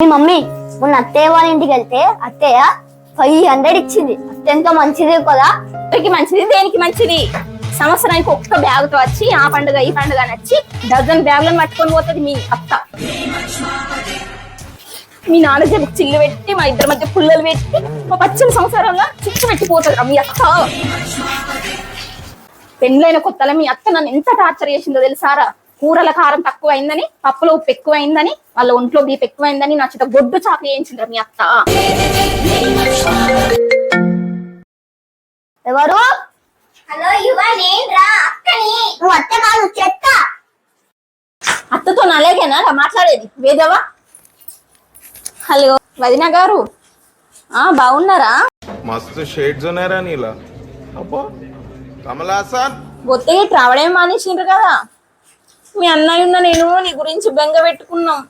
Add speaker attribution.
Speaker 1: మీ mummy మొన్న అత్తయ్య వాళ్ళ ఇంటికి వెళ్తే అత్తయ్య 500 ఇచ్చింది. అత్యంత మంచిది కదా.
Speaker 2: మంచిది దేనికి మంచిది? సంవత్సరానికి ఒక్క బ్యాగ్ తో వచ్చి ఆ పండుగ ఈ పండుగ నచ్చి డజన్ బ్యాగులను పట్టుకొని పోతుంది మీ అత్త. మీ నాన్న చెప్పి చిల్లు పెట్టి మా ఇద్దరి మధ్య పుల్లలు పెట్టి మా పచ్చని సంవత్సరంలో చిచ్చు పెట్టిపోతుంది మీ అత్త. పెళ్ళైన కొత్తలో మీ అత్త నన్ను ఎంత టార్చర్ చేసిందో తెలుసారా? కూరల కారం తక్కువ అయిందని, పప్పులో ఉప్పు ఎక్కువ అయిందని, వాళ్ళ ఒంట్లో బీపు ఎక్కువైందని నా చేత గొడ్డు చాకు చేయించిండ్రు మీ అత్త.
Speaker 1: ఎవరు?
Speaker 3: హలో యువ, నేనురా అక్కని.
Speaker 1: నువ్వు అత్త కాదు, చెత్త.
Speaker 2: అత్తతో అలాగేనా మాట్లాడేది వేదవా? హలో వదిన గారు, బాగున్నారా?
Speaker 4: मस्त शेड्स ఉన్నాయరా నీలా. అబ్బో కమలాసన్
Speaker 2: బొత్తగా రావడమే మానేసిండ్రు కదా. మీ అన్నయ్య ఉన్న నేను నీ గురించి బెంగ పెట్టుకున్నాం.